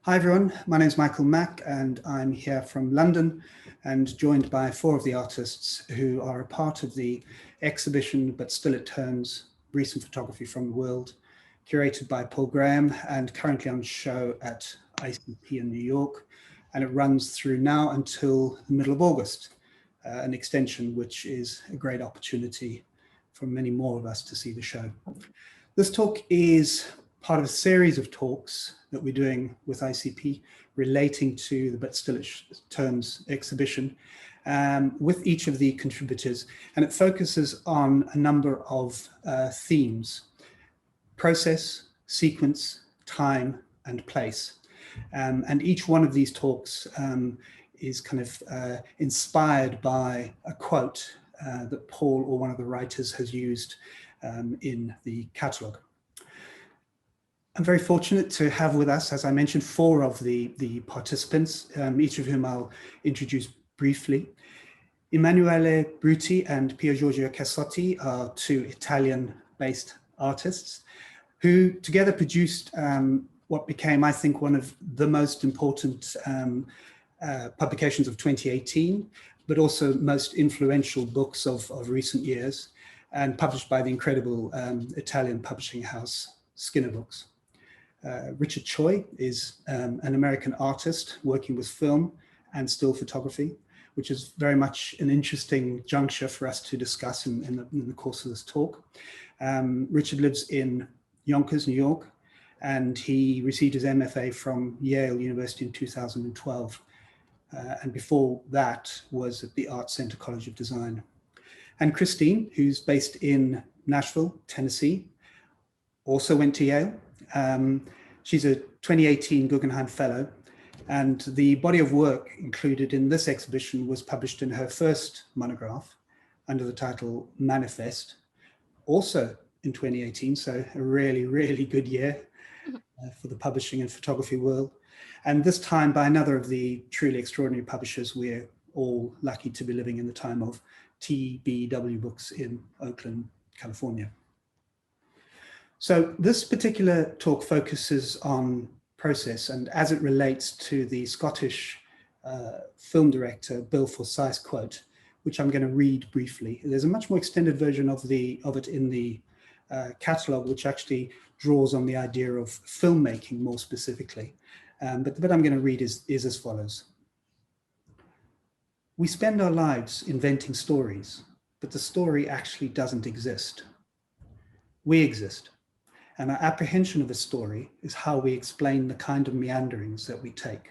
Hi everyone, my name is Michael Mack and I'm here from London and joined by four of the artists who are a part of the exhibition But Still It Turns, Recent Photography from the World, curated by Paul Graham and currently on show at ICP in New York. And it runs through now until the middle of August, an extension which is a great opportunity for many more of us to see the show. This talk is part of a series of talks that we're doing with ICP relating to the But Still It Turns exhibition with each of the contributors. And it focuses on a number of themes: process, sequence, time, and place. And each one of these talks is kind of inspired by a quote that Paul or one of the writers has used in the catalogue. I'm very fortunate to have with us, as I mentioned, four of the participants, each of whom I'll introduce briefly. Emanuele Brutti and Piergiorgio Casotti are two Italian-based artists who together produced what became, I think, one of the most important publications of 2018, but also most influential books of recent years, and published by the incredible Italian publishing house Skinner Books. Richard Choi is an American artist working with film and still photography, which is very much an interesting juncture for us to discuss in the course of this talk. Richard lives in Yonkers, New York, and he received his MFA from Yale University in 2012. And before that was at the Art Center College of Design. And Kristine, who's based in Nashville, Tennessee, also went to Yale. She's a 2018 Guggenheim Fellow, and the body of work included in this exhibition was published in her first monograph under the title Manifest, also in 2018, so a really, really good year for the publishing and photography world. And this time by another of the truly extraordinary publishers. We're all lucky to be living in the time of TBW Books in Oakland, California. So this particular talk focuses on process and as it relates to the Scottish film director Bill Forsyth's quote, which I'm going to read briefly. There's a much more extended version of it in the catalogue, which actually draws on the idea of filmmaking more specifically. But the bit I'm going to read is as follows. We spend our lives inventing stories, but the story actually doesn't exist. We exist. And our apprehension of a story is how we explain the kind of meanderings that we take.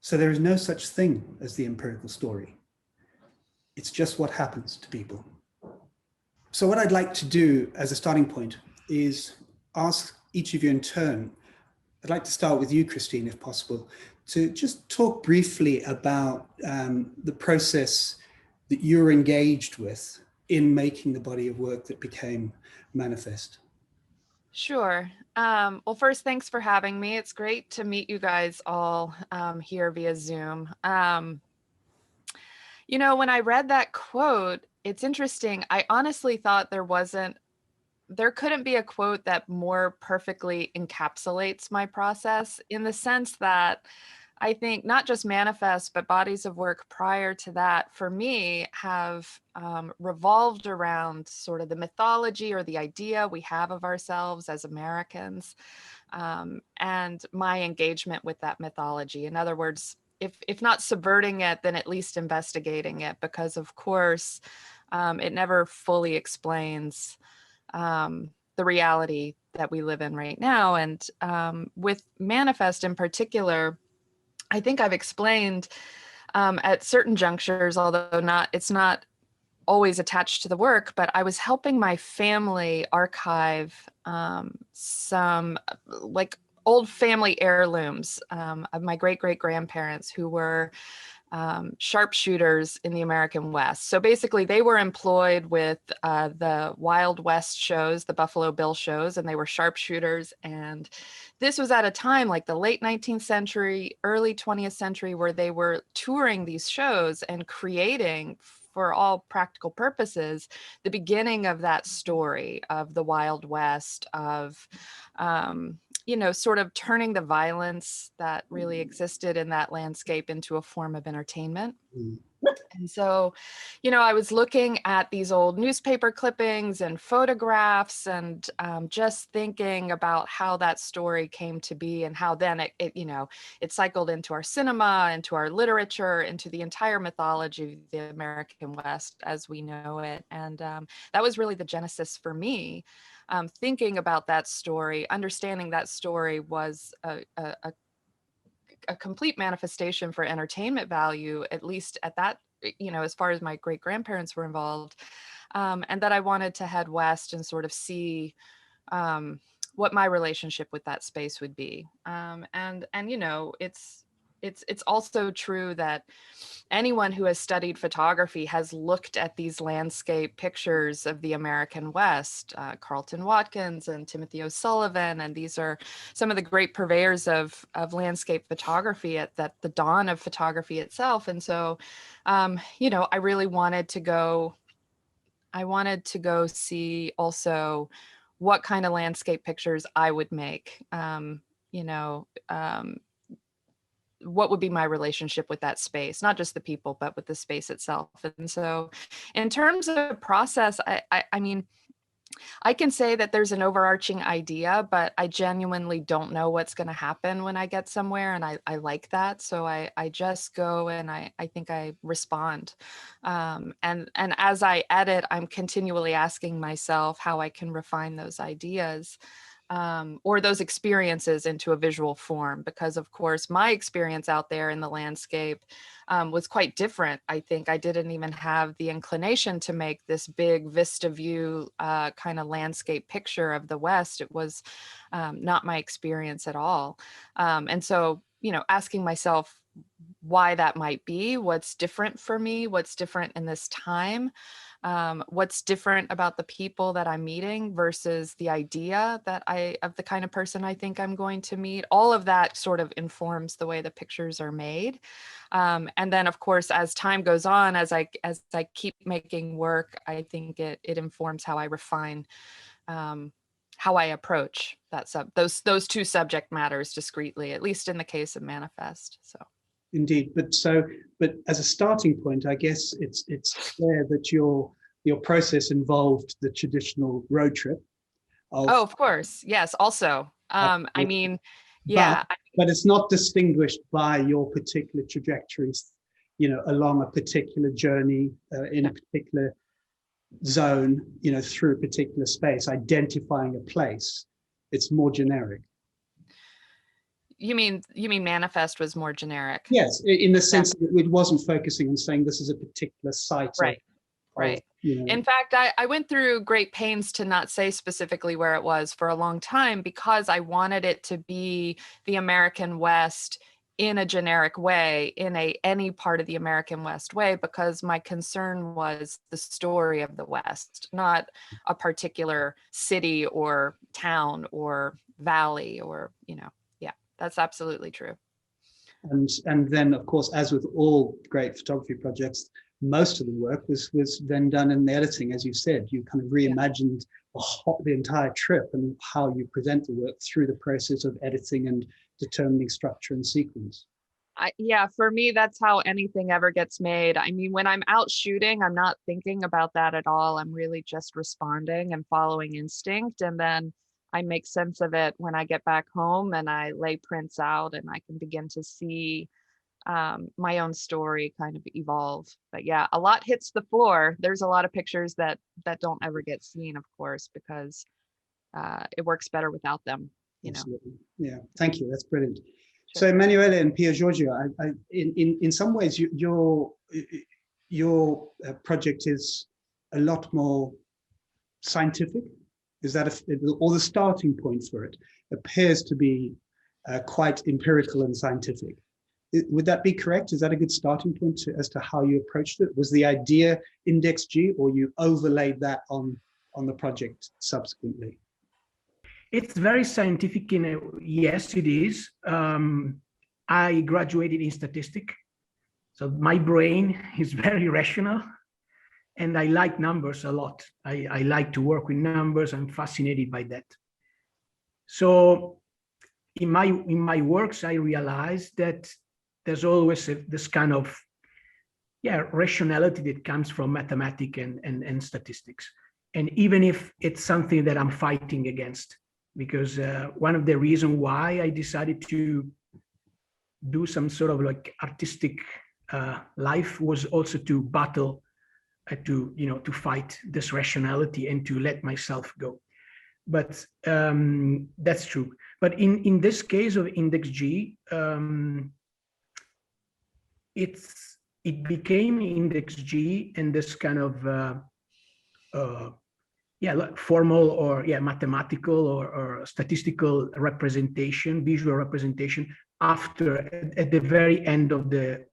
So there is no such thing as the empirical story. It's just what happens to people. So what I'd like to do as a starting point is ask each of you in turn. I'd like to start with you, Kristine, if possible, to just talk briefly about the process that you're engaged with in making the body of work that became Manifest. Sure. Well, first, thanks for having me. It's great to meet you guys all here via Zoom. You know, when I read that quote, it's interesting. I honestly thought there couldn't be a quote that more perfectly encapsulates my process, in the sense that I think not just Manifest, but bodies of work prior to that, for me, have revolved around sort of the mythology or the idea we have of ourselves as Americans, and my engagement with that mythology. In other words, if not subverting it, then at least investigating it, because of course, it never fully explains the reality that we live in right now. And with Manifest in particular, I think I've explained at certain junctures, although it's not always attached to the work, but I was helping my family archive some like old family heirlooms of my great-great-grandparents who were sharpshooters in the American West. So basically they were employed with the Wild West shows, the Buffalo Bill shows, and they were sharpshooters. And this was at a time like the late 19th century, early 20th century, where they were touring these shows and creating, for all practical purposes, the beginning of that story of the Wild West, of sort of turning the violence that really existed in that landscape into a form of entertainment. Mm. And so, I was looking at these old newspaper clippings and photographs, and just thinking about how that story came to be, and how then it cycled into our cinema, into our literature, into the entire mythology of the American West as we know it. And that was really the genesis for me. Thinking about that story, understanding that story was a complete manifestation for entertainment value, at least at that, as far as my great grandparents were involved, and that I wanted to head west and sort of see what my relationship with that space would be. And it's also true that anyone who has studied photography has looked at these landscape pictures of the American West, Carlton Watkins and Timothy O'Sullivan, and these are some of the great purveyors of landscape photography at the dawn of photography itself. And so, I really wanted to go. I wanted to go see also what kind of landscape pictures I would make. What would be my relationship with that space, not just the people, but with the space itself. And so in terms of process, I mean, I can say that there's an overarching idea, but I genuinely don't know what's going to happen when I get somewhere. And I like that. So I just go and I think I respond. And as I edit, I'm continually asking myself how I can refine those ideas. Or those experiences into a visual form, because of course my experience out there in the landscape was quite different. I think I didn't even have the inclination to make this big vista view kind of landscape picture of the West. It was not my experience at all. And so, asking myself why that might be, what's different for me, what's different in this time, what's different about the people that I'm meeting versus the idea of the kind of person I think I'm going to meet. All of that sort of informs the way the pictures are made. And then of course, as time goes on, as I keep making work, I think it informs how I refine, how I approach those two subject matters discreetly, at least in the case of Manifest. So. Indeed, but as a starting point, I guess it's clear that your process involved the traditional road trip. Of course, yes. Also, I mean, yeah. But it's not distinguished by your particular trajectories, along a particular journey in a particular zone, through a particular space, identifying a place. It's more generic. You mean Manifest was more generic? Yes, in the sense that it wasn't focusing on saying this is a particular site. Right. Right. In fact, I went through great pains to not say specifically where it was for a long time, because I wanted it to be the American West in a generic way, in any part of the American West way, because my concern was the story of the West, not a particular city or town or valley or, yeah, that's absolutely true. And then, of course, as with all great photography projects, most of the work was then done in the editing. As you said, you kind of reimagined the entire trip and how you present the work through the process of editing and determining structure and sequence. For me, that's how anything ever gets made. I mean, when I'm out shooting, I'm not thinking about that at all. I'm really just responding and following instinct. And then I make sense of it when I get back home and I lay prints out and I can begin to see my own story kind of evolve. But yeah, a lot hits the floor. There's a lot of pictures that don't ever get seen, of course, because it works better without them. Absolutely. Yeah, thank you. That's brilliant. Sure. So Emanuele and Piergiorgio, in some ways, your project is a lot more scientific. Is that or the starting point for it appears to be quite empirical and scientific? Would that be correct? Is that a good starting point as to how you approached it? Was the idea Index G, or you overlaid that on the project subsequently? It's very scientific. Yes, it is. I graduated in statistics, so my brain is very rational, and I like numbers a lot. I like to work with numbers. I'm fascinated by that. So in my works, I realized that there's always this kind of rationality that comes from mathematics and statistics. And even if it's something that I'm fighting against, because one of the reasons why I decided to do some sort of like artistic life was also to battle, to fight this rationality and to let myself go. But that's true. But in this case of Index G, it became Index G and this kind of like formal or mathematical or statistical representation, visual representation after, at the very end of the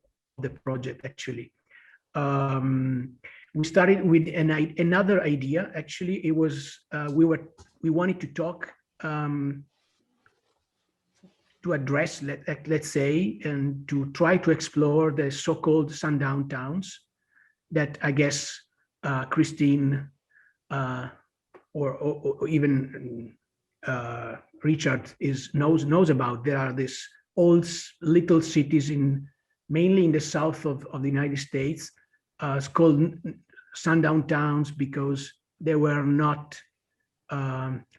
project. Actually, we started with another idea. Actually, it was we wanted to talk to address, let's say, and to try to explore the so-called sundown towns that I guess Kristine or even Richard knows about. There are these old little cities mainly in the south of the United States. It's called sundown towns because they were not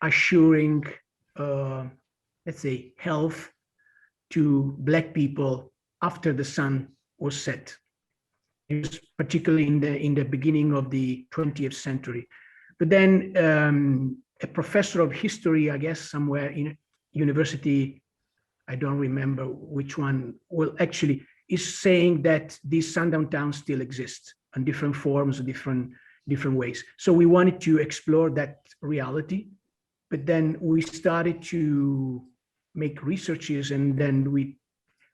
assuring, let's say, health to Black people after the sun was set. It was particularly in the beginning of the 20th century. But then a professor of history, I guess somewhere in university, I don't remember which one, well, actually is saying that these sundown towns still exist in different forms, different ways. So we wanted to explore that reality, but then we started to make researches, and then we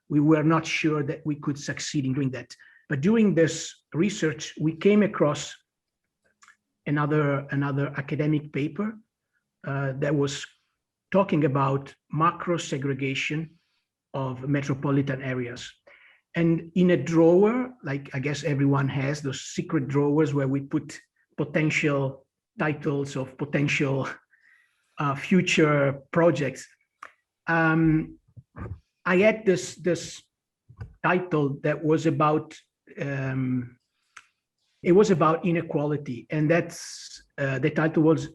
were not sure that we could succeed in doing that. But during this research, we came across another academic paper that was talking about macro segregation of metropolitan areas. And in a drawer, like I guess everyone has those secret drawers where we put potential titles of potential future projects. I had this title that was about it was about inequality, and that's the title was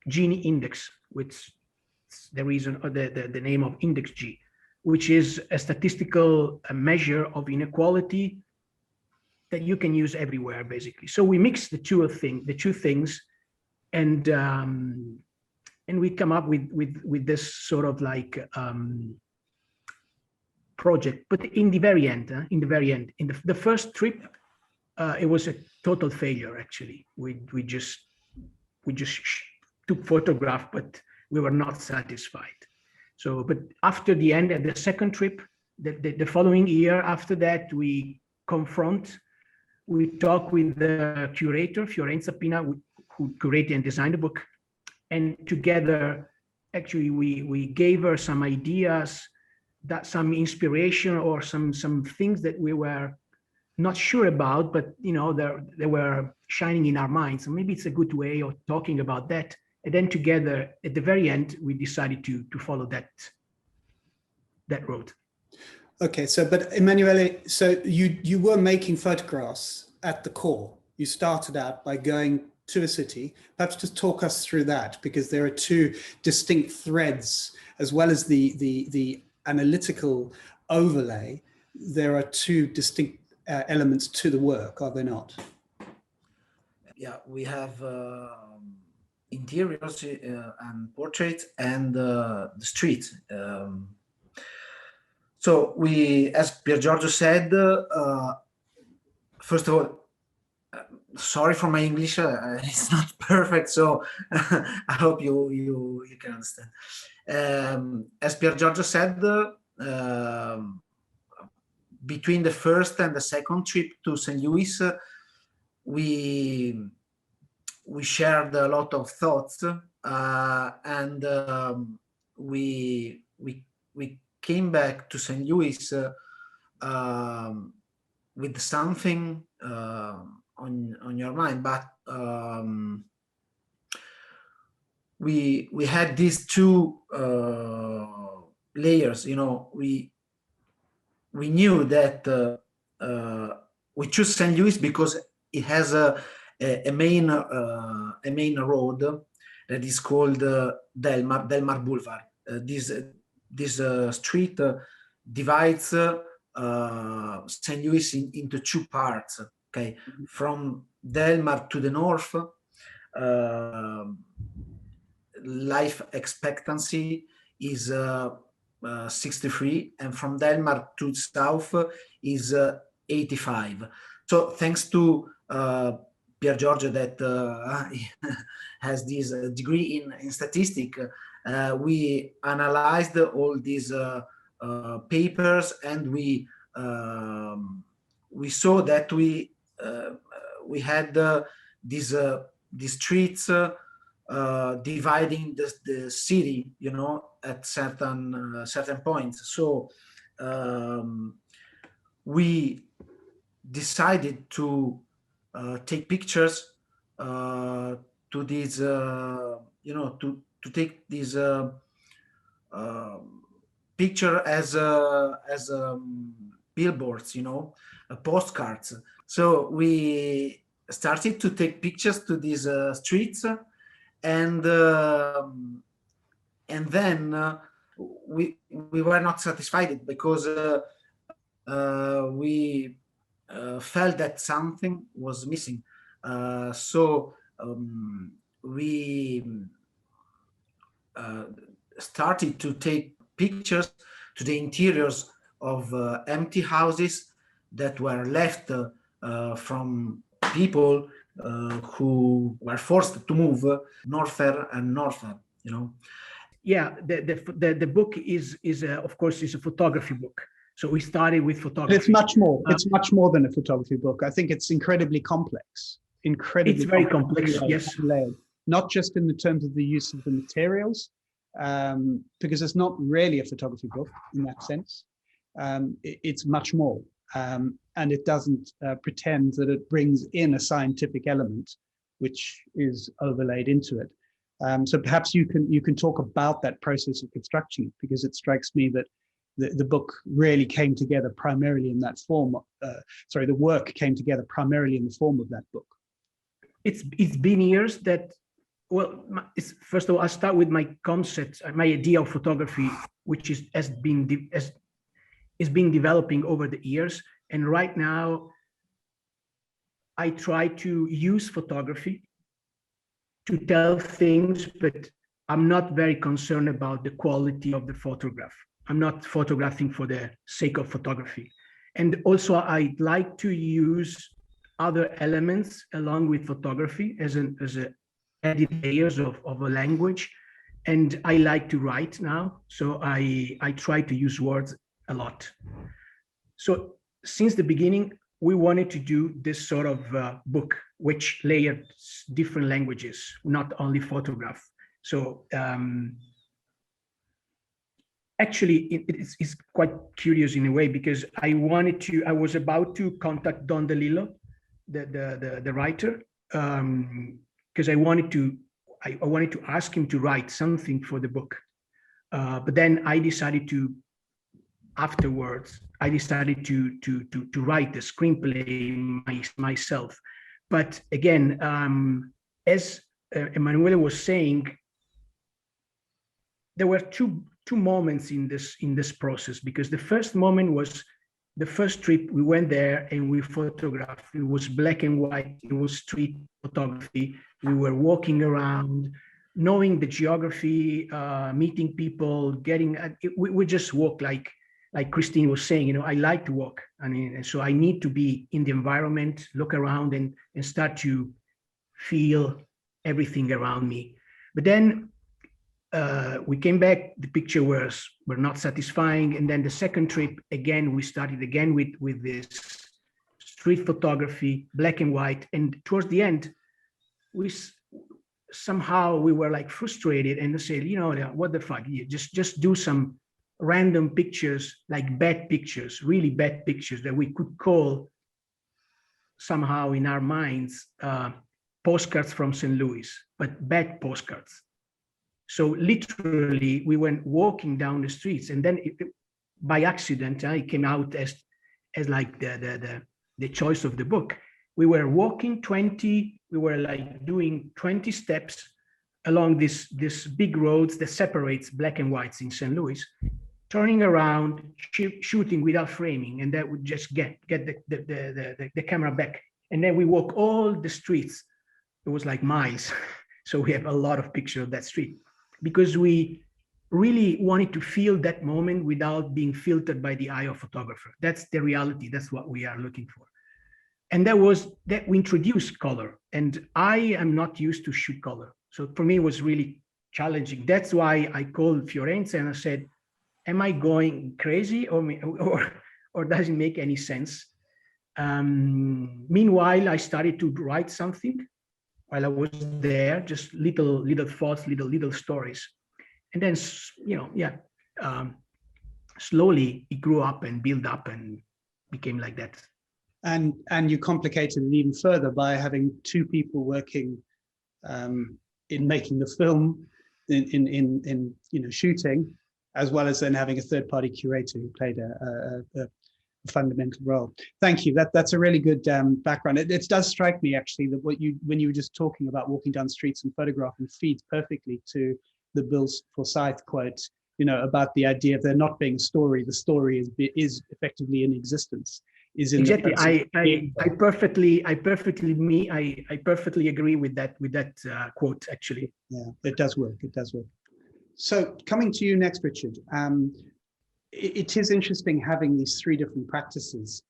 Gini Index, which is the reason, or the name of Index G, which is a statistical measure of inequality that you can use everywhere, basically. So we mix the two things, and we come up with this sort of like project. But in the very end, in the first trip, it was a total failure. Actually, we just took photograph, but we were not satisfied. So, but after the end of the second trip, the following year after that, we talk with the curator, Fiorenza Pina, who curated and designed the book. And together, actually, we gave her some ideas, some inspiration, or some things that we were not sure about, but they were shining in our minds. So maybe it's a good way of talking about that. And then together, at the very end, we decided to follow that road. Okay, so but Emanuele, so you were making photographs at the core. You started out by going to a city. Perhaps just talk us through that, because there are two distinct threads, as well as the analytical overlay. There are two distinct elements to the work, are there not? Yeah, we have interiors and portraits and the street. So we, as Piergiorgio said, first of all, sorry for my English, it's not perfect, so I hope you can understand. As Piergiorgio said, between the first and the second trip to St. Louis, we shared a lot of thoughts, and we came back to St. Louis with something on your mind, but we had these two layers. We knew that we choose St. Louis because it has a main road that is called Delmar Boulevard. This street divides St. Louis into two parts. Okay, from Delmar to the north, life expectancy is 63, and from Delmar to south is 85. So thanks to Piergiorgio that has this degree in statistics, we analyzed all these papers, and we saw that we had these streets dividing the city, at certain points. So we decided to take pictures to these, to take this picture as billboards, postcards. So we started to take pictures to these streets, and then we were not satisfied because we felt that something was missing. So we started to take pictures to the interiors of empty houses that were left from people who were forced to move norther and norther. Yeah, the book is of course is a photography book. So we started with photography. It's much more. It's much more than a photography book. I think it's incredibly complex. It's very complex. Yes. Layered. Not just in the terms of the use of the materials, because it's not really a photography book in that sense. It's much more, and it doesn't pretend that it brings in a scientific element, which is overlaid into it. So perhaps you can talk about that process of construction, because it strikes me that the book really came together primarily in that form. The work came together primarily in the form of that book. It's been years that. Well, first of all, I'll start with my concept, my idea of photography, which has been developing over the years. And right now, I try to use photography to tell things, but I'm not very concerned about the quality of the photograph. I'm not photographing for the sake of photography. And also, I'd like to use other elements along with photography as a added layers of a language. And I like to write now, so I try to use words a lot. So since the beginning, we wanted to do this sort of book, which layered different languages, not only photograph. So actually, it's quite curious in a way, because I was about to contact Don DeLillo, the writer, because I wanted to ask him to write something for the book, but then I decided to write the screenplay myself. But again, as Emanuele was saying, there were two moments in this process, because the first moment was the first trip. We went there and we photographed. It was black and white. It was street photography. We were walking around, knowing the geography, meeting people, we just walk like Kristine was saying, I like to walk. And so I need to be in the environment, look around and start to feel everything around me. But then we came back, the picture were not satisfying. And then the second trip, again, we started again with this street photography, black and white. And towards the end, we were like frustrated and said, what the fuck, just do some random pictures, like bad pictures, really bad pictures that we could call somehow in our minds postcards from St. Louis, but bad postcards. So literally, we went walking down the streets, and then by accident, it came out as like the choice of the book. We were walking 20. We were like doing 20 steps along this big roads that separates black and whites in St. Louis, turning around, shooting without framing, and that would just get the camera back. And then we walk all the streets. It was like miles. So we have a lot of pictures of that street because we really wanted to feel that moment without being filtered by the eye of photographer. That's the reality. That's what we are looking for. And that we introduced color, and I am not used to shoot color. So for me, it was really challenging. That's why I called Fiorenza and I said, am I going crazy or does it make any sense? Meanwhile, I started to write something while I was there, just little thoughts, little stories. And then, slowly it grew up and built up and became like that. And you complicated it even further by having two people working in making the film, in shooting, as well as then having a third-party curator who played a fundamental role. Thank you. That's a really good background. It does strike me actually that when you were just talking about walking down streets and photographing feeds perfectly to the Bill Forsyth quote, about the idea of there not being a story. The story is effectively in existence. Is in exactly. I perfectly agree with that quote actually. Yeah, it does work. It does work. So coming to you next, Richard. It is interesting having these three different practices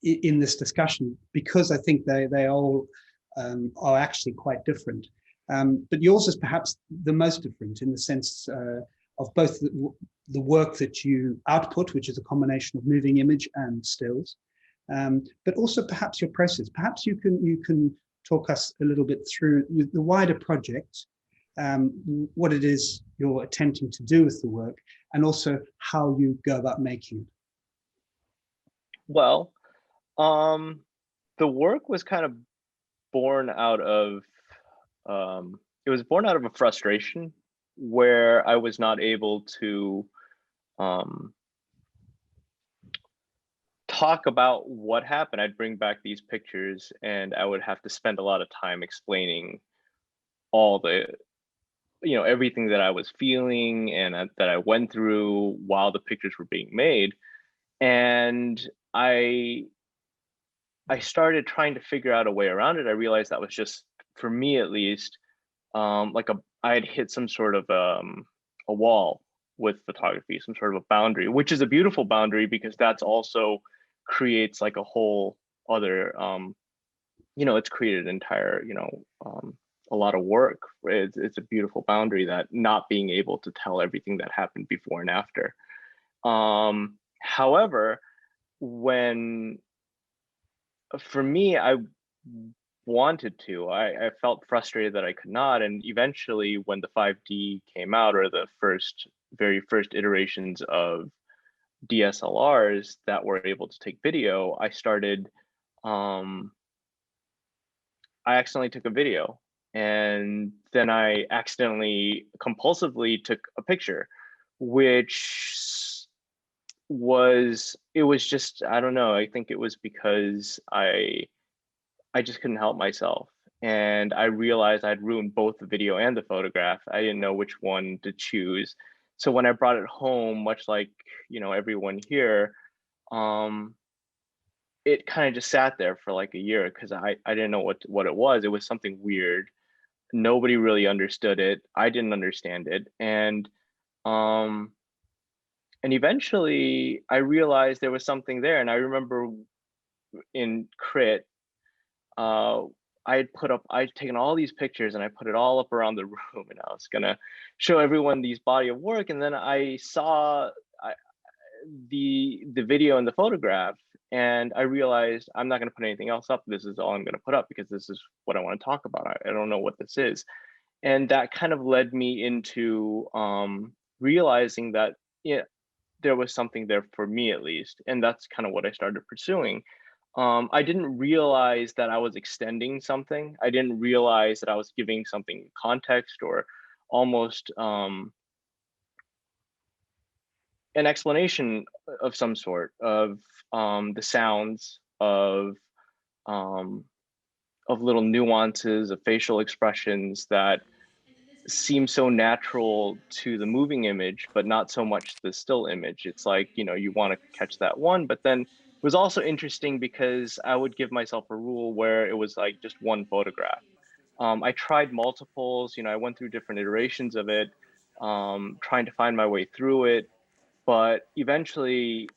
in this discussion because I think they all are actually quite different. But yours is perhaps the most different in the sense of both the work that you output, which is a combination of moving image and stills, but also perhaps your process. Perhaps you can talk us a little bit through the wider project, what it is you're attempting to do with the work, and also how you go about making it. Well, the work was kind of born out of, it was born out of a frustration where I was not able to talk about what happened. I'd bring back these pictures and I would have to spend a lot of time explaining all the, everything that I was feeling and that I went through while the pictures were being made. And I started trying to figure out a way around it. I realized that was just, for me at least, I had hit some sort of a wall with photography, some sort of a boundary, which is a beautiful boundary because that's also creates like a whole other, it's created an entire, a lot of work. It's a beautiful boundary, that not being able to tell everything that happened before and after. However, for me, I wanted to, I felt frustrated that I could not. And eventually when the 5D came out, or the very first iterations of DSLRs that were able to take video, I accidentally took a video, and then I accidentally compulsively took a picture, which was just, I don't know, I think it was because I just couldn't help myself. And I realized I'd ruined both the video and the photograph. I didn't know which one to choose. So when I brought it home, much like, everyone here, it kind of just sat there for like a year because I didn't know what it was. It was something weird. Nobody really understood it. I didn't understand it. And eventually I realized there was something there. And I remember in Crit, I'd taken all these pictures and I put it all up around the room, and I was gonna show everyone these body of work. And then I saw the video and the photograph, and I realized I'm not gonna put anything else up. This is all I'm gonna put up because this is what I want to talk about. I don't know what this is. And that kind of led me into realizing that there was something there for me at least. And that's kind of what I started pursuing. I didn't realize that I was extending something. I didn't realize that I was giving something context or almost an explanation of some sort of the sounds of little nuances of facial expressions that seem so natural to the moving image, but not so much the still image. It's like, you know, you want to catch that one, but then it was also interesting because I would give myself a rule where it was like just one photograph. I tried multiples, you know, I went through different iterations of it, trying to find my way through it, but eventually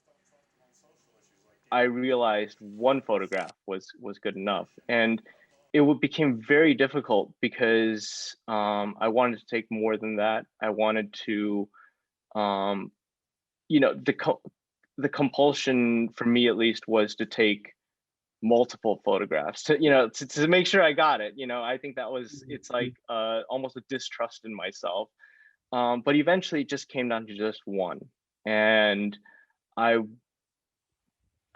I realized one photograph was good enough. And became very difficult because I wanted to take more than that. I wanted to, you know, the compulsion for me at least was to take multiple photographs to, you know, to make sure I got it. You know, I think that was, it's like almost a distrust in myself. But eventually it just came down to just one. And I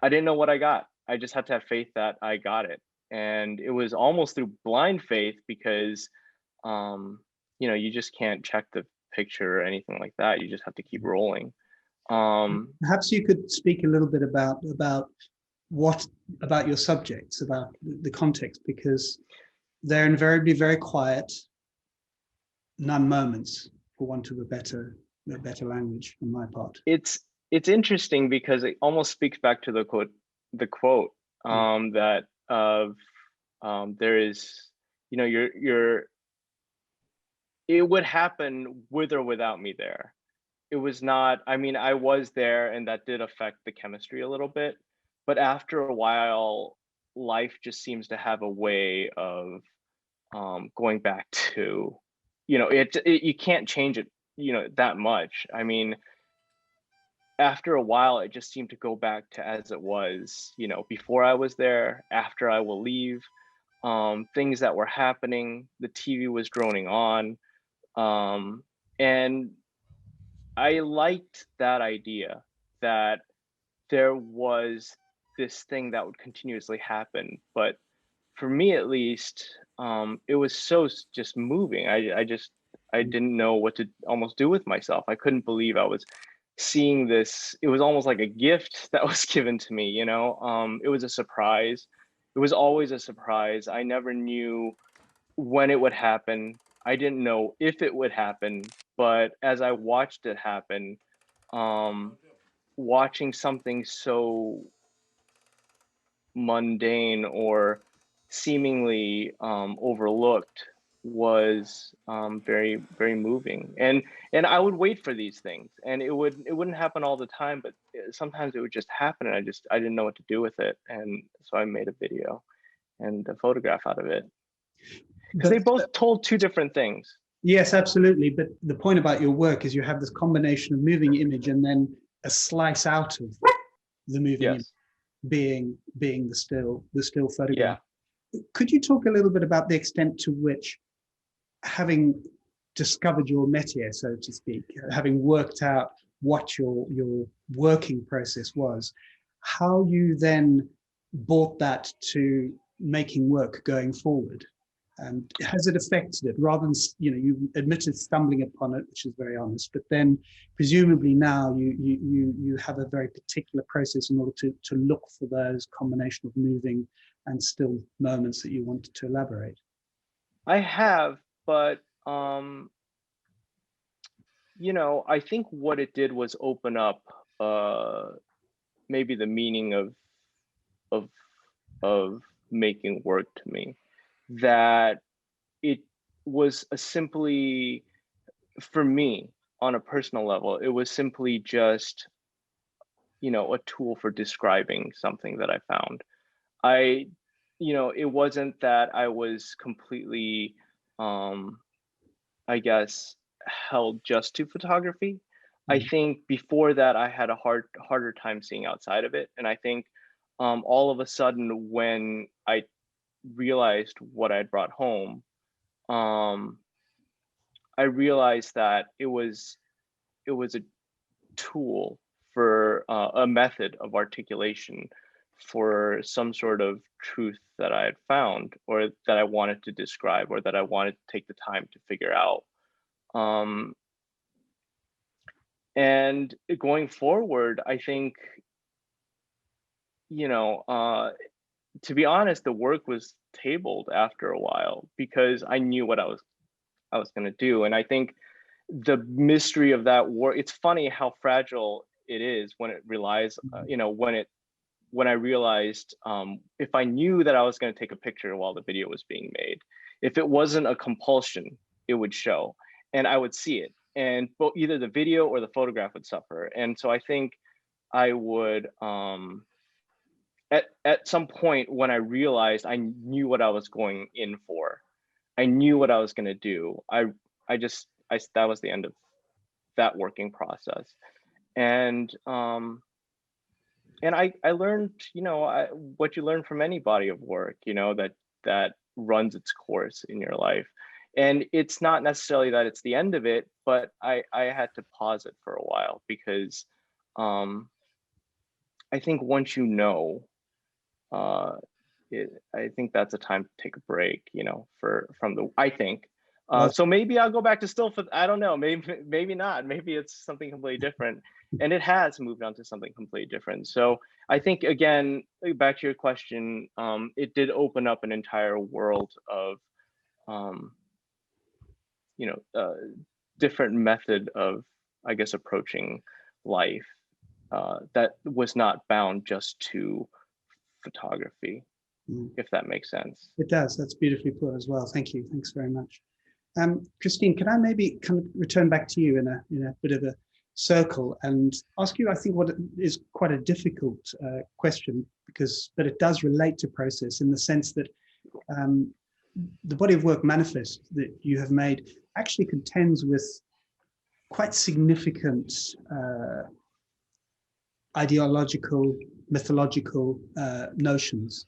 didn't know what I got. I just had to have faith that I got it. And it was almost through blind faith because, you know, you just can't check the picture or anything like that. You just have to keep rolling. Perhaps you could speak a little bit about your subjects, about the context, because they're invariably very quiet, none moments, for want of a better language on my part. It's interesting because it almost speaks back to the quote that there is, you know, it would happen with or without me there. It was not, I mean, I was there and that did affect the chemistry a little bit, but after a while, life just seems to have a way of going back to, you know, you can't change it, you know, that much. I mean, after a while, it just seemed to go back to as it was, you know, before I was there, after I will leave, things that were happening, the TV was droning on. And I liked that idea that there was this thing that would continuously happen. But for me, at least, it was so just moving. I didn't know what to almost do with myself. I couldn't believe I was seeing this. It was almost like a gift that was given to me, you know. It was a surprise. It was always a surprise. I never knew when it would happen. I didn't know if it would happen, but as I watched it happen, watching something so mundane or seemingly overlooked was very, very moving. And I would wait for these things, and it wouldn't happen all the time, but sometimes it would just happen, and I didn't know what to do with it, and so I made a video and a photograph out of it, because they both told two different things. Yes, absolutely. But the point about your work is you have this combination of moving image and then a slice out of the moving image being the still photograph. Yeah. Could you talk a little bit about the extent to which, having discovered your métier, so to speak, having worked out what your working process was, how you then brought that to making work going forward? And has it affected it? Rather than, you know, you admitted stumbling upon it, which is very honest, but then presumably now you have a very particular process in order to look for those combination of moving and still moments that you wanted to elaborate. I have, but you know, I think what it did was open up maybe the meaning of making work to me, that it was simply, for me on a personal level, it was simply just, you know, a tool for describing something that I found. You know, it wasn't that I was completely I guess held just to photography. I think before that I had a harder time seeing outside of it, and I think all of a sudden when I realized what I'd brought home, I realized that it was a tool for a method of articulation for some sort of truth that I had found, or that I wanted to describe, or that I wanted to take the time to figure out. And going forward, I think, you know, to be honest, the work was tabled after a while because I knew what I was going to do. And I think the mystery of that work, it's funny how fragile it is when it relies, you know, when I realized if I knew that I was going to take a picture while the video was being made, if it wasn't a compulsion, it would show and I would see it. And both either the video or the photograph would suffer. And so I think I would, at some point when I realized I knew what I was going in for, I knew what I was going to do. That was the end of that working process. And I learned, you know, what you learn from any body of work, you know, that runs its course in your life. And it's not necessarily that it's the end of it, but I had to pause it for a while because I think once you know, I think that's a time to take a break, you know, I think. So maybe I'll go back to still for, I don't know, maybe not, maybe it's something completely different. And it has moved on to something completely different. So I think, again, back to your question, it did open up an entire world of, you know, different method of, I guess, approaching life that was not bound just to photography, if that makes sense. It does. That's beautifully put as well. Thank you. Thanks very much. Kristine, can I maybe kind of return back to you in a bit of a circle and ask you, I think, what is quite a difficult question, but it does relate to process in the sense that the body of work manifest that you have made actually contends with quite significant ideological, mythological notions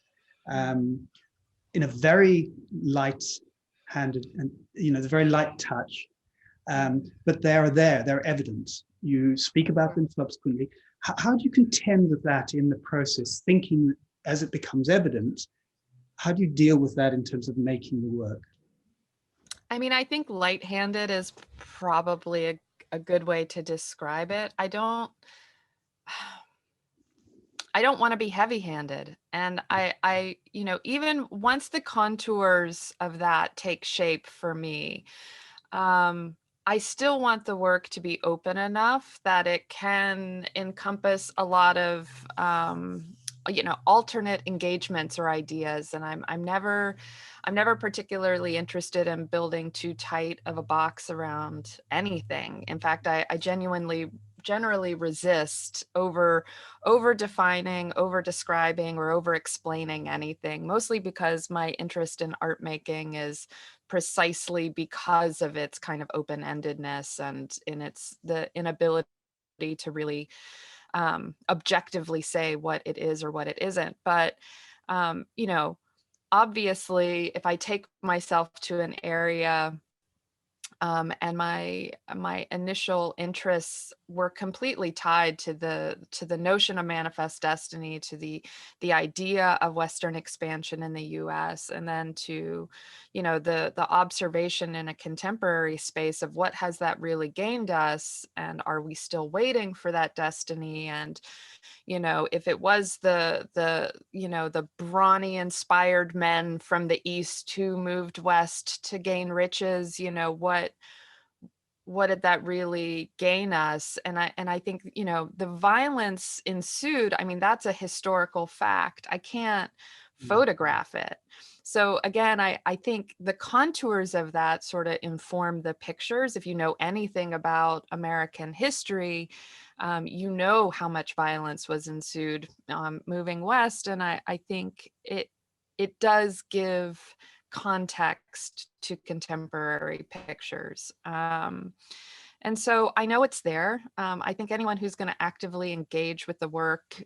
in a very light-handed and, you know, the very light touch, but they're evident. You speak about them subsequently. How do you contend with that in the process, thinking as it becomes evident? How do you deal with that in terms of making the work? I mean, I think light-handed is probably a good way to describe it. I don't want to be heavy-handed. And I, you know, even once the contours of that take shape for me, I still want the work to be open enough that it can encompass a lot of, you know, alternate engagements or ideas. And I'm never particularly interested in building too tight of a box around anything. In fact, I generally resist over defining, over describing, or over explaining anything, mostly because my interest in art making is precisely because of its kind of open-endedness and in the inability to really objectively say what it is or what it isn't. But you know, obviously, if I take myself to an area and my initial interests were completely tied to the notion of manifest destiny, to the idea of Western expansion in the U.S., and then to, you know, the observation in a contemporary space of what has that really gained us, and are we still waiting for that destiny? And, you know, if it was the you know, the brawny inspired men from the East who moved west to gain riches, you know, what did that really gain us? And I think, you know, the violence ensued. I mean, that's a historical fact. I can't photograph it. So again, I think the contours of that sort of inform the pictures. If you know anything about American history, you know how much violence was ensued moving west. And I think it does give context to contemporary pictures. And so I know it's there. I think anyone who's going to actively engage with the work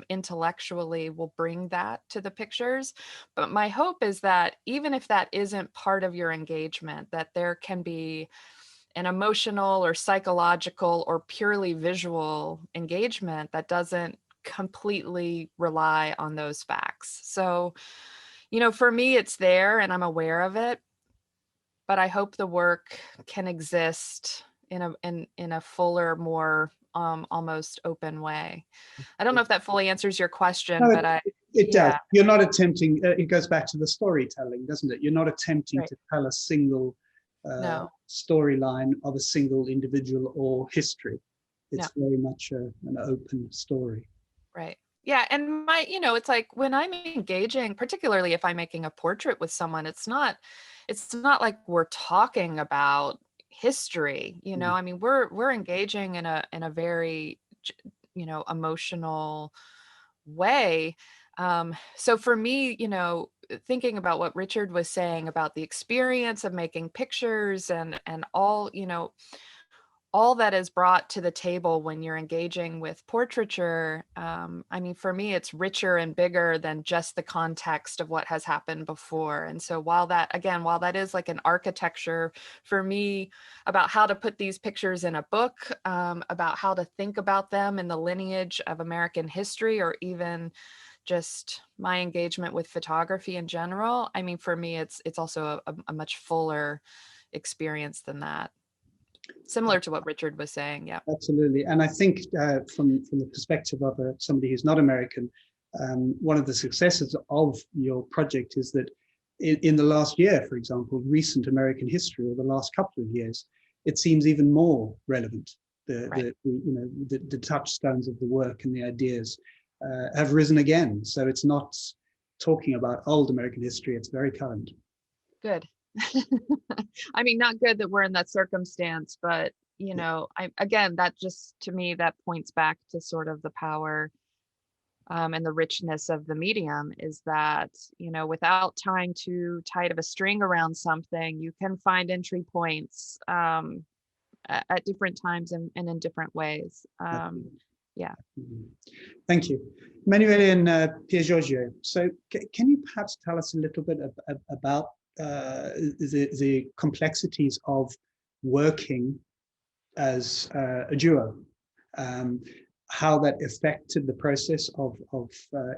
intellectually will bring that to the pictures. But my hope is that even if that isn't part of your engagement, that there can be an emotional or psychological or purely visual engagement that doesn't completely rely on those facts. So, you know, for me, it's there and I'm aware of it. but I hope the work can exist in a fuller, more almost open way. I don't know if that fully answers your question, No, but it does. yeah. You're not attempting, it goes back to the storytelling, doesn't it? You're not attempting Right. to tell a single No. storyline of a single individual or history. It's very much an open story. Right. Yeah. And it's like when I'm engaging, particularly if I'm making a portrait with someone, it's not like we're talking about history, I mean, we're engaging in a very, emotional way. So for me, thinking about what Richard was saying about the experience of making pictures and all that is brought to the table when you're engaging with portraiture, I mean, for me, it's richer and bigger than just the context of what has happened before. And so while that is like an architecture for me about how to put these pictures in a book, about how to think about them in the lineage of American history, or even just my engagement with photography in general, I mean, for me, it's also a much fuller experience than that. Similar to what Richard was saying, yeah. Absolutely, and I think from the perspective of somebody who's not American, one of the successes of your project is that in the last year, for example, recent American history, or the last couple of years, it seems even more relevant. The touchstones of the work and the ideas have risen again. So it's not talking about old American history; it's very current. Good. I mean, not good that we're in that circumstance, but again, that just, to me, that points back to sort of the power and the richness of the medium, is that, without tying too tight of a string around something, you can find entry points at different times and in different ways. Yeah. Thank you. Emanuele and Piergiorgio, so can you perhaps tell us a little bit about the complexities of working as a duo, how that affected the process of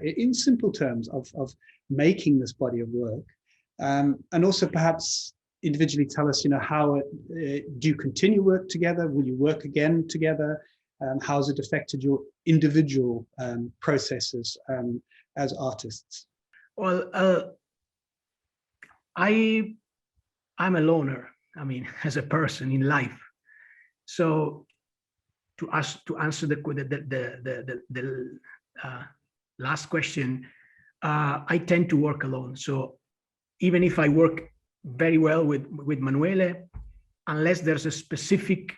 in simple terms, of making this body of work, and also perhaps individually tell us, how do you continue work together? Will you work again together? How has it affected your individual processes as artists? Well, I'm a loner, I mean, as a person in life. So to answer the last question, I tend to work alone. So even if I work very well with Emanuele, unless there's a specific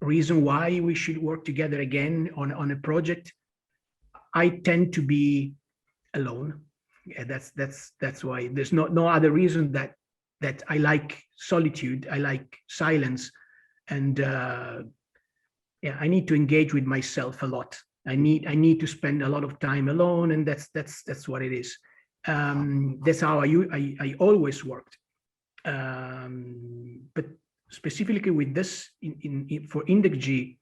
reason why we should work together again on a project, I tend to be alone. Yeah, that's why. There's no other reason that I like solitude. I like silence, and yeah, I need to engage with myself a lot. I need to spend a lot of time alone, and that's what it is. That's how I always worked. But specifically with this for Index G,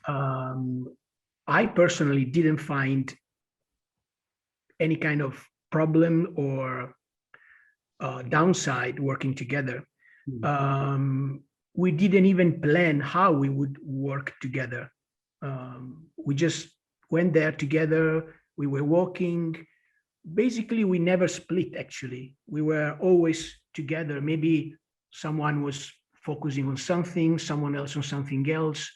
I personally didn't find any kind of problem or downside working together. We didn't even plan how we would work together. We just went there together. We were walking. Basically, we never split, actually. We were always together. Maybe someone was focusing on something, someone else on something else.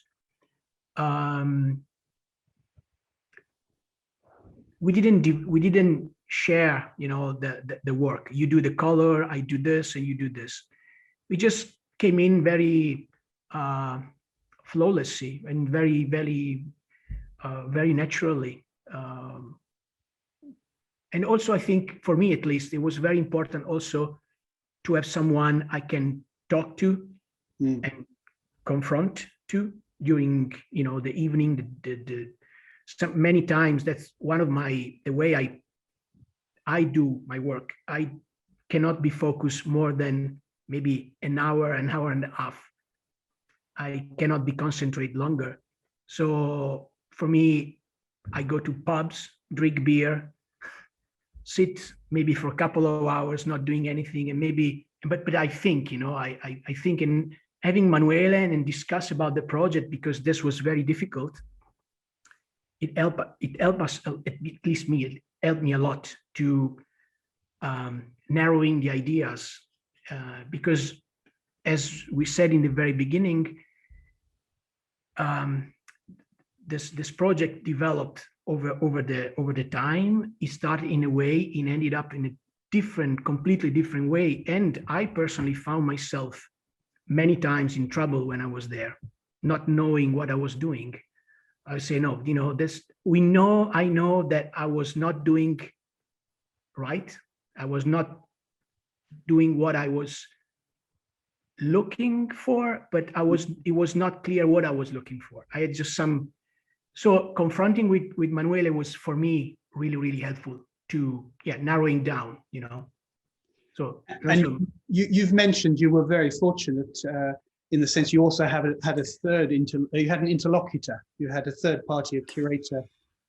We didn't share, the work. You do the color, I do this, and you do this. We just came in very flawlessly and very, very, very naturally. And also, I think, for me at least, it was very important also to have someone I can talk to and confront to during, the evening. Many times that's one of the way I do my work. I cannot be focused more than maybe an hour and a half. I cannot be concentrate longer. So for me, I go to pubs, drink beer, sit maybe for a couple of hours, not doing anything, and maybe but I think, I think in having Emanuele and discuss about the project, because this was very difficult, it helped us, at least me, it helped me a lot to narrowing the ideas, because as we said in the very beginning, this project developed over the time. It started in a way, it ended up in a completely different way. And I personally found myself many times in trouble when I was there, not knowing what I was doing. I say, no, I know that I was not doing right. I was not doing what I was looking for, but it was not clear what I was looking for. I had just so confronting with Emanuele was for me really, really helpful to narrowing down, So and you've mentioned you were very fortunate in the sense you also had you had an interlocutor, you had a third party, a curator,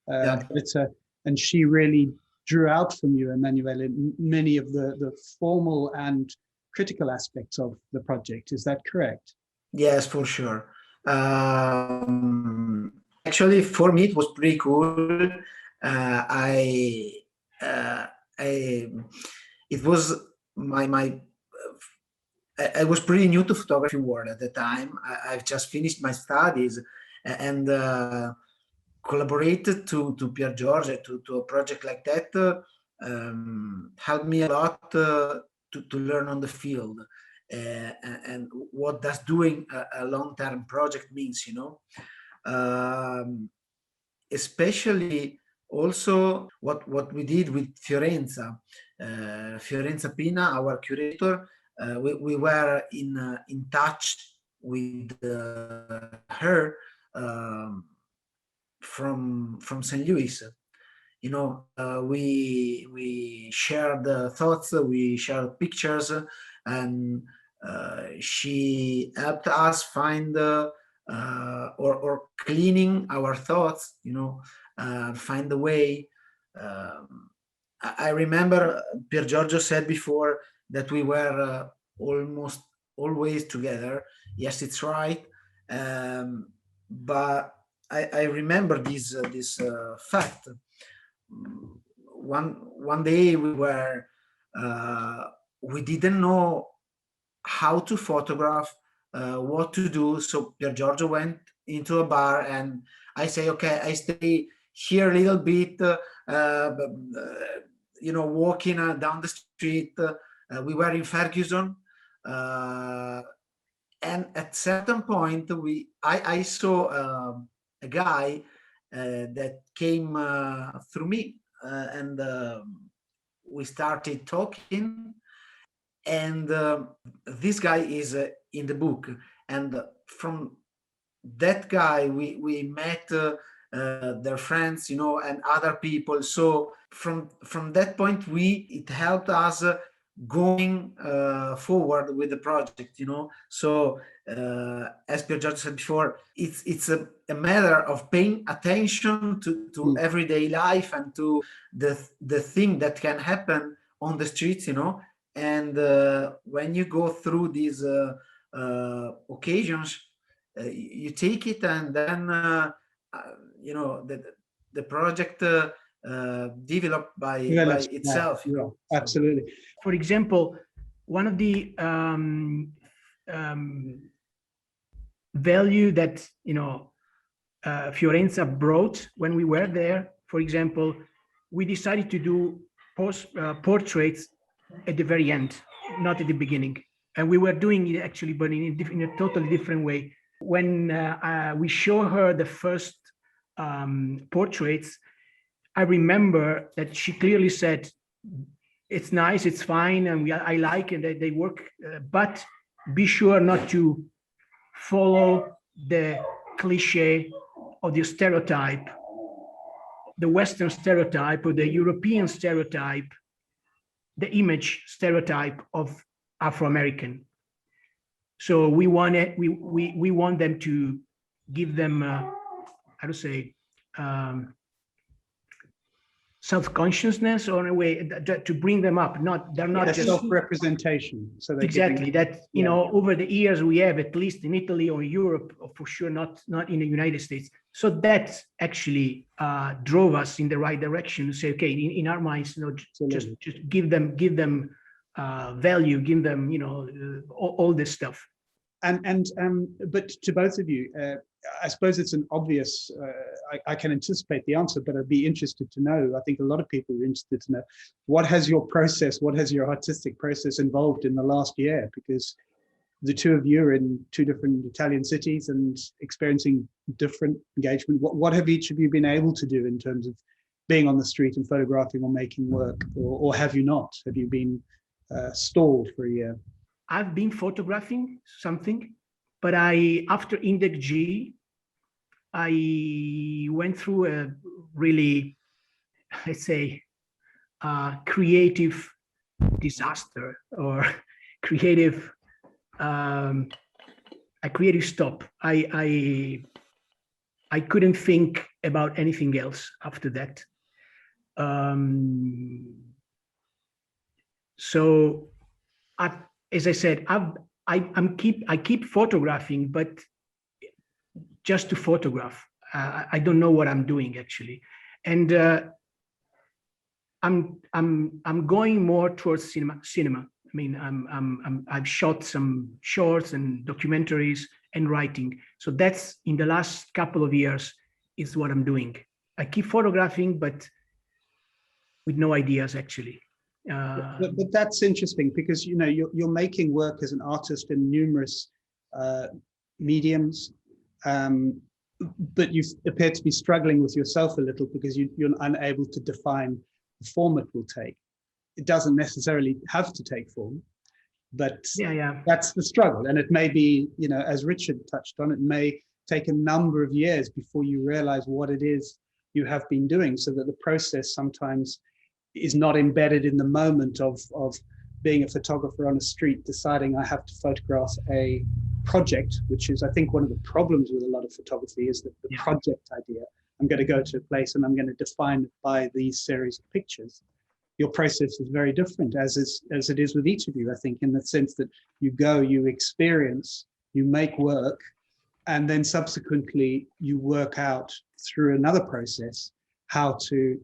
editor, and she really drew out from you, Emanuele, many of the formal and critical aspects of the project. Is that correct? Yes, for sure. Actually, for me, it was pretty cool. It was I was pretty new to photography world at the time. I've just finished my studies and collaborated to Piergiorgio to a project like that. Helped me a lot to learn on the field and what does doing a long-term project means, especially also what we did with Fiorenza Pina, our curator. We were in touch with her from St. Louis. We shared thoughts, we shared pictures, and she helped us find or cleaning our thoughts, find a way. I remember Piergiorgio said before that we were almost always together. Yes, it's right. But I remember this fact. One day we didn't know how to photograph, what to do. So Piergiorgio went into a bar, and I say, okay, I stay here a little bit, walking down the street. We were in Ferguson, and at certain point, I saw a guy that came through me, and we started talking. And this guy is in the book, and from that guy we met their friends, and other people. So from that point, it helped us going forward with the project, So as Piergiorgio said before, it's a matter of paying attention to everyday life and to the thing that can happen on the streets, And when you go through these occasions, you take it, and then the project developed by itself. Absolutely. For example, one of the value that Fiorenza brought when we were there, for example, we decided to do portraits at the very end, not at the beginning. And we were doing it actually, but in a totally different way. When we show her the first portraits, I remember that she clearly said, it's nice, it's fine, and I like it, they work, but be sure not to follow the cliche or the stereotype, the Western stereotype or the European stereotype, the image stereotype of Afro-American. So we want them to give them, how to say, self-consciousness, or in a way to bring them up. They're not just self-representation. So they exactly that, you know, over the years we have, at least in Italy or Europe, or for sure not in the United States. So that actually drove us in the right direction to say, okay, in our minds, you know, just give them value, give them, you know, all this stuff. But to both of you, I suppose it's an obvious, I can anticipate the answer, but I'd be interested to know, I think a lot of people are interested to know, what has your artistic process involved in the last year? Because the two of you are in two different Italian cities and experiencing different engagement. What have each of you been able to do in terms of being on the street and photographing or making work, or have you not? Have you been stalled for a year? I've been photographing something, but after Index G, I went through a really, let's say, creative disaster, or creative, a creative stop. I couldn't think about anything else after that. So as I said, I keep photographing, but just to photograph. I don't know what I'm doing actually, and I'm going more towards cinema. I mean, I've shot some shorts and documentaries and writing. So that's, in the last couple of years, is what I'm doing. I keep photographing, but with no ideas actually. But that's interesting, because you know you're making work as an artist in numerous mediums, but you appear to be struggling with yourself a little, because you're unable to define the form it will take. It doesn't necessarily have to take form, but that's the struggle. And it may be, you know, as Richard touched on, it may take a number of years before you realize what it is you have been doing, so that the process sometimes is not embedded in the moment of being a photographer on a street deciding I have to photograph a project, which is, I think, one of the problems with a lot of photography, is that the project idea. I'm going to go to a place and I'm going to define it by these series of pictures. Your process is very different, as it is with each of you, I think, in the sense that you go, you experience, you make work, and then subsequently you work out through another process how to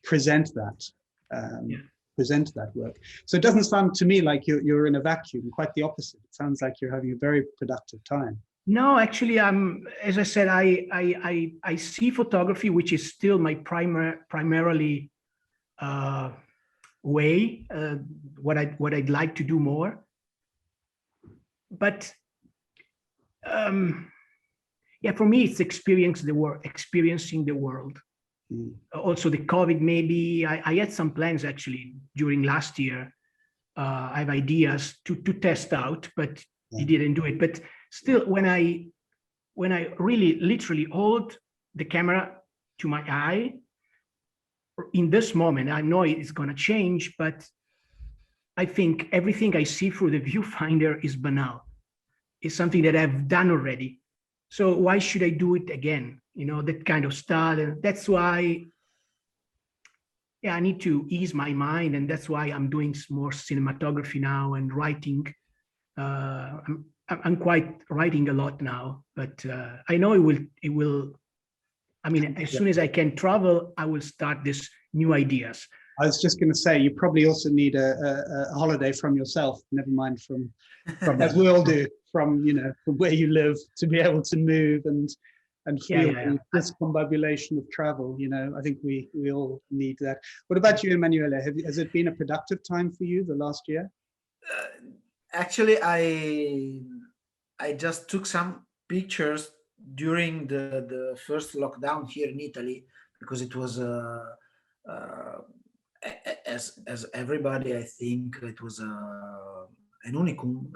present that work. So it doesn't sound to me like you're in a vacuum. Quite the opposite. It sounds like you're having a very productive time. No, actually, as I said, I see photography, which is still my primarily way, what I'd like to do more. But for me, it's experiencing the world. Also the COVID, maybe I had some plans actually during last year. I have ideas to test out, but he didn't do it. But still, when I really literally hold the camera to my eye, in this moment, I know it's going to change, but I think everything I see through the viewfinder is banal. It's something that I've done already. So why should I do it again? You know, that kind of style. And that's why, I need to ease my mind. And that's why I'm doing more cinematography now and writing. I'm quite writing a lot now, but I know it will, I mean, as soon as I can travel, I will start this new ideas. I was just going to say, you probably also need a holiday from yourself, never mind from as we all do, from where you live, to be able to move and feel the discombobulation of travel. I think we all need that. What about you, Emanuele? Has it been a productive time for you the last year? Actually, I just took some pictures during the first lockdown here in Italy, because it was as everybody, I think it was an unicum.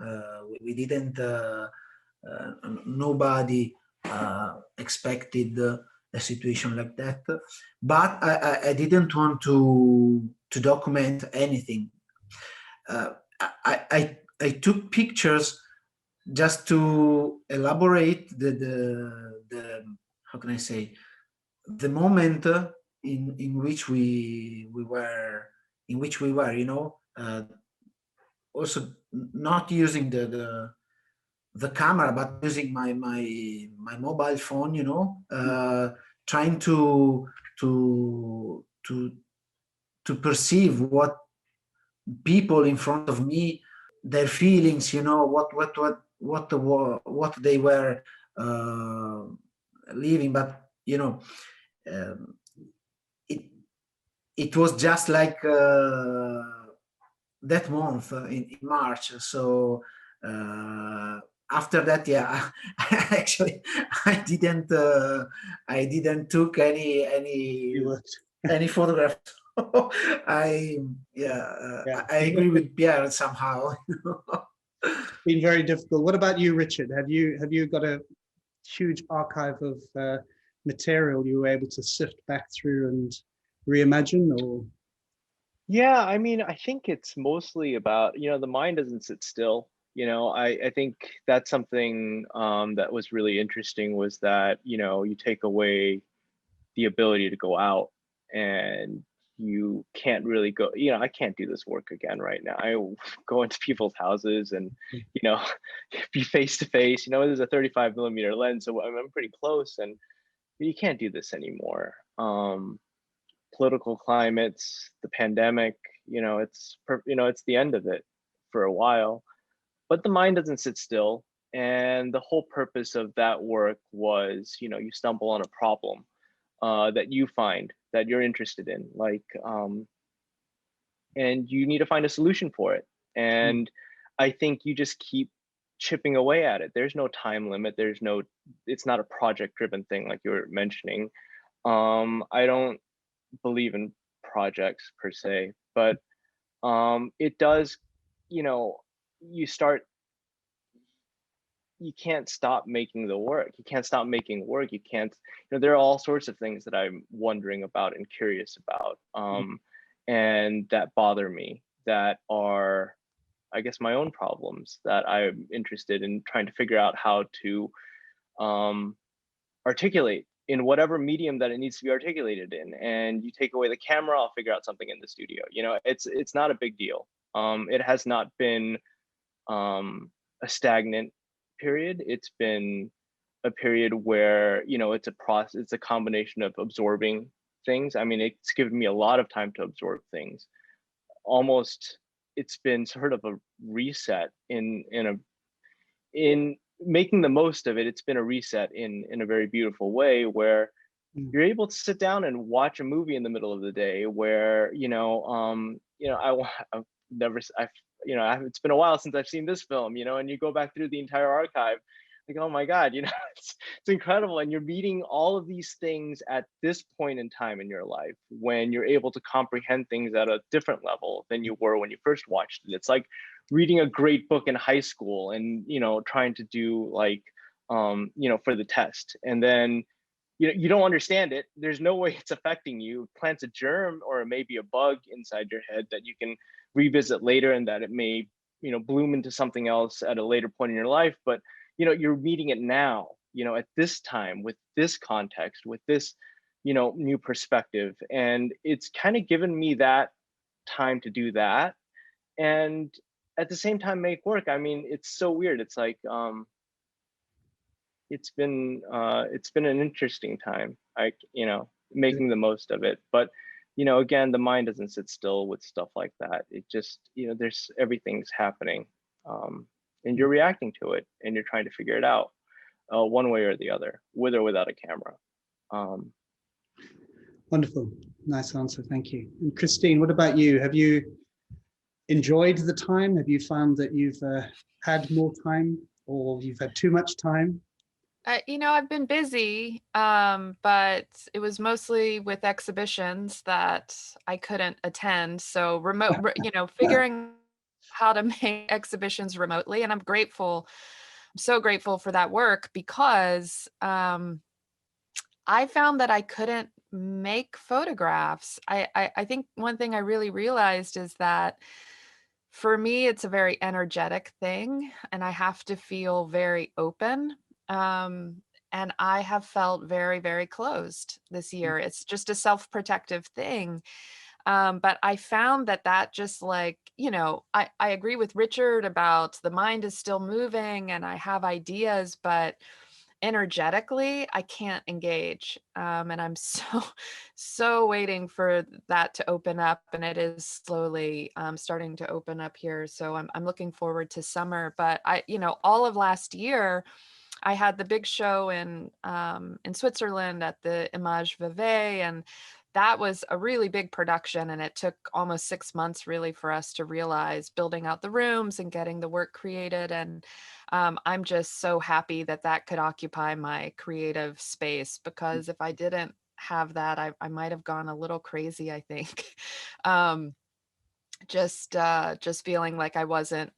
We didn't, nobody expected a situation like that, but I didn't want to document anything. I took pictures just to elaborate the how can I say, the moment in which we were, you know, also not using the camera, but using my mobile phone, you know, trying to perceive what people in front of me, their feelings, you know, what they were living. But you know, um, it was just like that month in March. So after that, yeah, actually, I didn't took any photographs. I I agree with Pierre somehow. It's been very difficult. What about you, Richard? Have you got a huge archive of material you were able to sift back through and reimagine, or? Yeah, I mean, I think it's mostly about, you know, the mind doesn't sit still. You know, I think that's something that was really interesting, was that, you know, you take away the ability to go out, and you can't really go, you know, I can't do this work again right now. I go into people's houses and, you know, be face to face. You know, there's a 35mm lens, so I'm pretty close, and you can't do this anymore. Political climates, the pandemic, you know, it's the end of it for a while. But the mind doesn't sit still, and the whole purpose of that work was, you know, you stumble on a problem that you find that you're interested in, like, and you need to find a solution for it. And I think you just keep chipping away at it. There's no time limit. It's not a project driven thing like you were mentioning. I don't believe in projects per se, but it does, you know, you can't stop making the work. You can't stop making work. You can't, you know, there are all sorts of things that I'm wondering about and curious about, and that bother me, that are, I guess, my own problems that I'm interested in trying to figure out how to articulate in whatever medium that it needs to be articulated in. And you take away the camera, I'll figure out something in the studio. You know, it's not a big deal. It has not been a stagnant period. It's been a period where, you know, it's a process, it's a combination of absorbing things. I mean, it's given me a lot of time to absorb things. Almost, it's been sort of a reset in making the most of it. It's been a reset in a very beautiful way, where you're able to sit down and watch a movie in the middle of the day, where, you know, I've never, it's been a while since I've seen this film, you know, and you go back through the entire archive, like, oh my God, you know, it's incredible. And you're meeting all of these things at this point in time in your life, when you're able to comprehend things at a different level than you were when you first watched it. It's like reading a great book in high school and, you know, trying to do, like, you know, for the test. And then, you don't understand it. There's no way it's affecting you. It plants a germ or maybe a bug inside your head that you can revisit later, and that it may, you know, bloom into something else at a later point in your life. But, you know, you're meeting it now, you know, at this time, with this context, with this, you know, new perspective. And it's kind of given me that time to do that, and at the same time make work. I mean, it's so weird. It's like, it's been an interesting time, like, you know, making the most of it. But, you know, again, the mind doesn't sit still with stuff like that. It just, you know, everything's happening, and you're reacting to it, and you're trying to figure it out, one way or the other, with or without a camera. Wonderful, nice answer, thank you. And Kristine, what about you? Have you enjoyed the time? Have you found that you've had more time, or you've had too much time? You know, I've been busy, but it was mostly with exhibitions that I couldn't attend. So remote, you know, figuring how to make exhibitions remotely. And I'm so grateful for that work, because I found that I couldn't make photographs. I think one thing I really realized is that for me, it's a very energetic thing, and I have to feel very open. And I have felt very, very closed this year. It's just a self-protective thing. But I found that just like, you know, I agree with Richard about the mind is still moving and I have ideas, but energetically, I can't engage. And I'm so waiting for that to open up, and it is slowly starting to open up here. So I'm looking forward to summer. But all of last year, I had the big show in Switzerland at the Image Vevey, and that was a really big production, and it took almost 6 months really for us to realize building out the rooms and getting the work created. And I'm just so happy that could occupy my creative space, because if I didn't have that, I might have gone a little crazy, I think. Just feeling like I wasn't,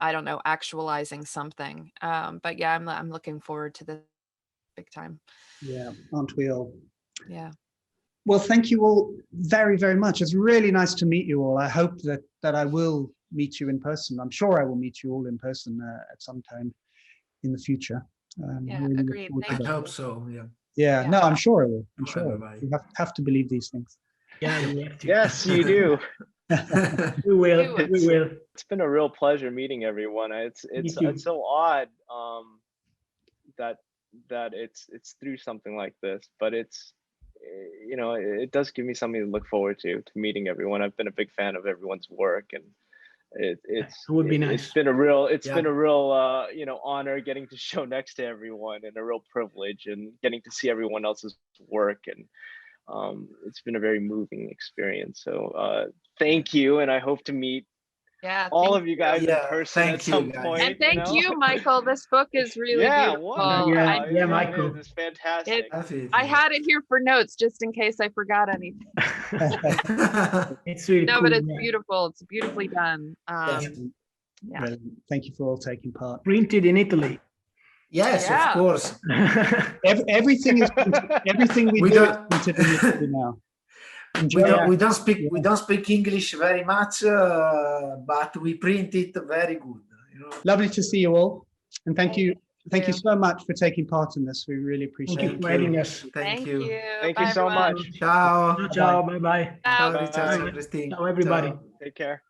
I don't know, actualizing something. But yeah, I'm looking forward to this big time. Yeah, aren't we all? Yeah. Well, thank you all very, very much. It's really nice to meet you all. I hope that I will meet you in person. I'm sure I will meet you all in person at some time in the future. Yeah, really agreed. I hope so. Yeah. Yeah, no, I'm sure I will. I'm Bye, sure. bye. You have to believe these things. Yeah, we have to. Yes, you do. We will. We will. It's been a real pleasure meeting everyone. It's so odd that it's through something like this, but it's, it does give me something to look forward to meeting everyone. I've been a big fan of everyone's work, and it would be nice. It's been a real honor getting to show next to everyone, and a real privilege, and getting to see everyone else's work, and it's been a very moving experience. So thank you, and I hope to meet all of you guys in person at some point. And thank you, Michael. This book is really beautiful. Wow. Yeah, Michael. It's fantastic. I had it here for notes just in case I forgot anything. It's really cool, but it's beautiful. It's beautifully done. Yeah. Thank you for all taking part. Printed in Italy. Yes, of course. Everything is everything we do is printed in Italy now. We don't speak English very much, but we print it very good. Lovely to see you all, and thank you so much for taking part in this. We really appreciate it. Thank you for having us. Thank you. Thank you so much. Ciao. Ciao. Bye bye. Ciao, Richard. Ciao, everybody. Take care.